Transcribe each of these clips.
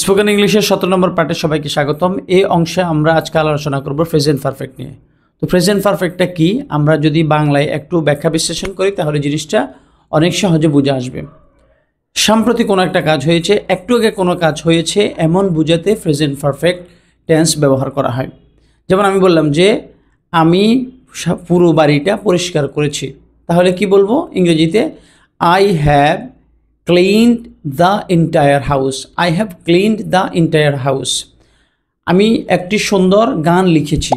Spoken ইংলিশের 17 নম্বর পার্টে সবাইকে স্বাগতম। এই অংশে আমরা আজকে আলোচনা করব প্রেজেন্ট পারফেক্ট নিয়ে। তো প্রেজেন্ট পারফেক্টটা কি, আমরা যদি বাংলায় একটু ব্যাখ্যা বিশ্লেষণ করি তাহলে জিনিসটা অনেক সহজে বুঝে আসবে। সাম্প্রতি কোনো একটা কাজ হয়েছে, একটু আগে কোনো কাজ হয়েছে, এমন বুঝাতে প্রেজেন্ট পারফেক্ট টেন্স ব্যবহার করা হয়। যেমন আমি বললাম যে আমি পুরো বাড়িটা পরিষ্কার করেছি, তাহলে কি বলবো ইংরেজিতে? I have cleaned the entire house. I have cleaned the entire house. আমি একটি সুন্দর গান লিখেছি।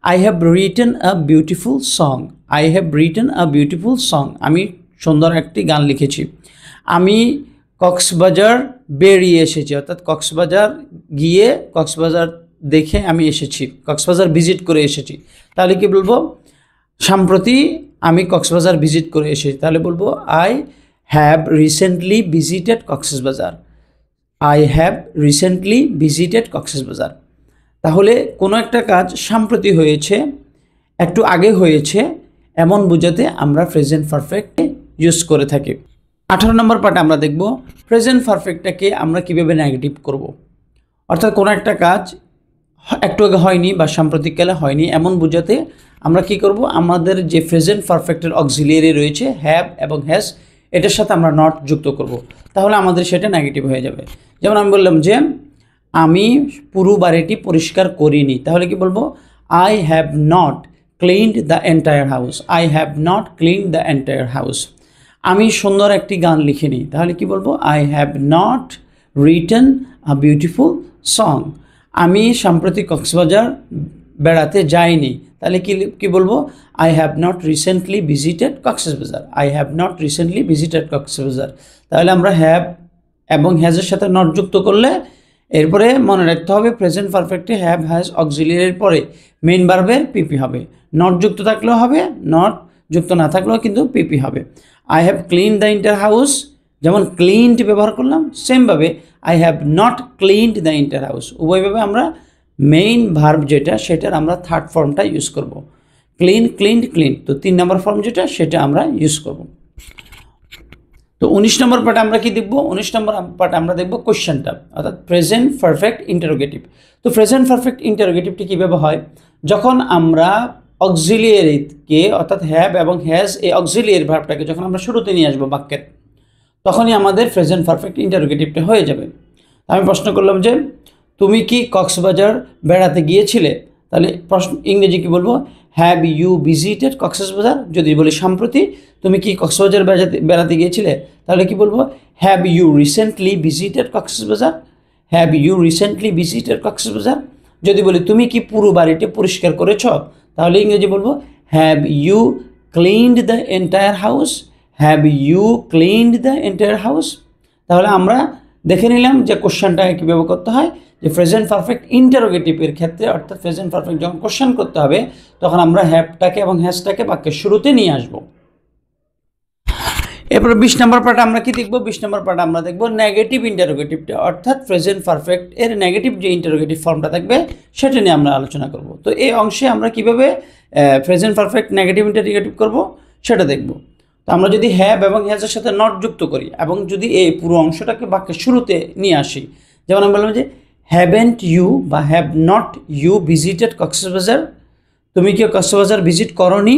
I have written a beautiful song. I have written a beautiful song. আমি সুন্দর একটি গান লিখেছি। আমি কক্সবাজার বেরিয়ে এসেছি, অর্থাৎ কক্সবাজার গিয়ে কক্সবাজার দেখে আমি এসেছি, কক্সবাজার ভিজিট করে এসেছি। তাহলে কি বলবো? সম্প্রতি আমি কক্সবাজার ভিজিট করে এসেছি, তাহলে বলবো I have recently visited Cox's Bazar. I have recently visited Cox's Bazar. তাহলে কোনো একটা কাজ সম্প্রতি হয়েছে, একটু আগে হয়েছে, এমন বোঝাতে আমরা প্রেজেন্ট পারফেক্ট ইউজ করে থাকি। 18 নম্বর পার্টে আমরা দেখব প্রেজেন্ট পারফেক্টটাকে আমরা কীভাবে নেগেটিভ করব। অর্থাৎ কোনো একটা কাজ একটু আগে হয়নি বা সাম্প্রতিককালে হয়নি এমন বোঝাতে আমরা কি করব, আমাদের যে প্রেজেন্ট পারফেক্টের অক্সিলিয়ারি রয়েছে হ্যাভ এবং হ্যাজ, এটার সাথে আমরা নট যুক্ত করব, তাহলে আমাদের সেটা নেগেটিভ হয়ে যাবে। যেমন আমি বললাম যে আমি পুরো বাড়িটি পরিষ্কার করিনি, তাহলে কি বলবো? I have not cleaned the entire house. I have not cleaned the entire house. আমি সুন্দর একটি গান লিখিনি, তাহলে কি বলবো? I have not written a beautiful song. আমি সাম্প্রতিক কক্সবাজার বেড়াতে যাইনি, তাহলে কি বলবো? I have not recently visited Cox's Bazar. I have not recently visited Cox's Bazar. তাহলে আমরা হ্যাভ এবং হ্যাজের সাথে নট যুক্ত করলে, এরপরে মনে রাখতে হবে প্রেজেন্ট পারফেক্টে হ্যাভ হ্যাজ অক্সিলিয়ারির পরে মেইন ভার্বের পিপি হবে। নট যুক্ত থাকলেও হবে, নট যুক্ত না থাকলেও কিন্তু পিপি হবে। I have clean the entire house, যেমন ক্লিনড ব্যবহার করলাম, সেমভাবে I have not cleaned the entire house. উভয়ভাবে আমরা মেইন ভার্ব যেটা সেটার আমরা থার্ড ফর্মটা ইউজ করব। ক্লিন, ক্লিনড, ক্লিন, তো 3 নম্বর ফর্ম যেটা সেটা আমরা ইউজ করব। তো 19 নম্বর পার্টে আমরা কি দেখব? 19 নম্বর পার্টে আমরা দেখব কোশ্চেনটা, অর্থাৎ প্রেজেন্ট পারফেক্ট ইন্টারোগেটিভ। তো প্রেজেন্ট পারফেক্ট ইন্টারোগেটিভটি কীভাবে হয়? যখন আমরা অক্সিলিয়ারিকে অর্থাৎ হ্যাভ এবং হ্যাজ এই অক্সিলিয়ারি ভার্বটাকে যখন আমরা শুরুতে নিয়ে আসবো বাক্যের, তখনই আমাদের প্রেজেন্ট পারফেক্ট ইন্টারোগেটিভটা হয়ে যাবে। আমি প্রশ্ন করলাম যে তুমি কি কক্সবাজার বেড়াতে গিয়েছিলে, তাহলে প্রশ্ন ইংরেজি কী বলবো? Have you visited Cox's Bazar. যদি বলি সম্প্রতি তুমি কি কক্সবাজার বেড়াতে গিয়েছিলে, তাহলে কি বলবো? Have you recently visited Cox's Bazar. Have you recently visited Cox's Bazar. যদি বলি তুমি কি পুরো বাড়িটি পরিষ্কার করেছ, তাহলে ইংরেজি বলবো have you cleaned the entire house. Have you cleaned the entire house. তাহলে আমরা দেখে নিলাম যে কোশ্চেনটা কীভাবে করতে হয়, যে প্রেজেন্ট পারফেক্ট ইন্টারোগেটিভের ক্ষেত্রে, অর্থাৎ প্রেজেন্ট পারফেক্ট যখন কোশ্চেন করতে হবে তখন আমরা হ্যাভটাকে এবং হ্যাজটাকে বাক্যের শুরুতে নিয়ে আসবো। এরপর 20 নম্বর পার্টে আমরা কি দেখব? 20 নম্বর পার্টে আমরা দেখব নেগেটিভ ইন্টারোগেটিভটা, অর্থাৎ প্রেজেন্ট পারফেক্ট এর নেগেটিভ যে ইন্টারোগেটিভ ফর্মটা থাকবে সেটা নিয়ে আমরা আলোচনা করব। তো এই অংশে আমরা কিভাবে প্রেজেন্ট পারফেক্ট নেগেটিভ ইন্টারোগেটিভ করব সেটা দেখব। তো আমরা যদি হ্যাভ এবং হ্যাজের সাথে নট যুক্ত করি এবং যদি এই পুরো অংশটাকে বাক্যের শুরুতে নিয়ে আসি, যেমন আমি বললাম যে হ্যাভেন্ট ইউ বা have not you visited Cox's Bazar. তুমি কি কক্সবাজার ভিজিট করনি?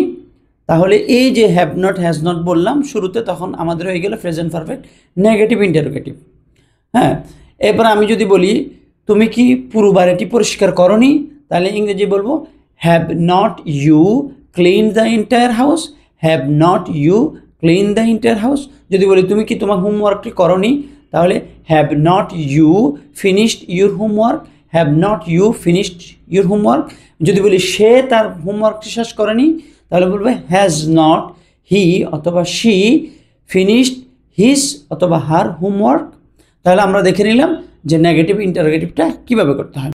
তাহলে এই যে হ্যাভ নট হ্যাজ নট বললাম শুরুতে, তখন আমাদের হয়ে গেল প্রেজেন্ট পারফেক্ট নেগেটিভ ইন্টারোগেটিভ। হ্যাঁ, এরপর আমি যদি বলি তুমি কি পুরো বাড়িটি পরিষ্কার করনি, তাহলে ইংরেজি বলবো have not you clean the entire house. Have not you clean the entire house. যদি বলি তুমি কি তোমার হোমওয়ার্কটি করনি, তাহলে have not you finished your homework. Have not you finished your homework. যদি বলি সে তার হোমওয়ার্কটি শেষ করেনি, তাহলে বলবে হ্যাজ নট হি অথবা শি ফিনিশড হিজ অথবা হার হোমওয়ার্ক। তাহলে আমরা দেখে নিলাম যে নেগেটিভ ইন্টারোগেটিভটা কীভাবে করতে হয়।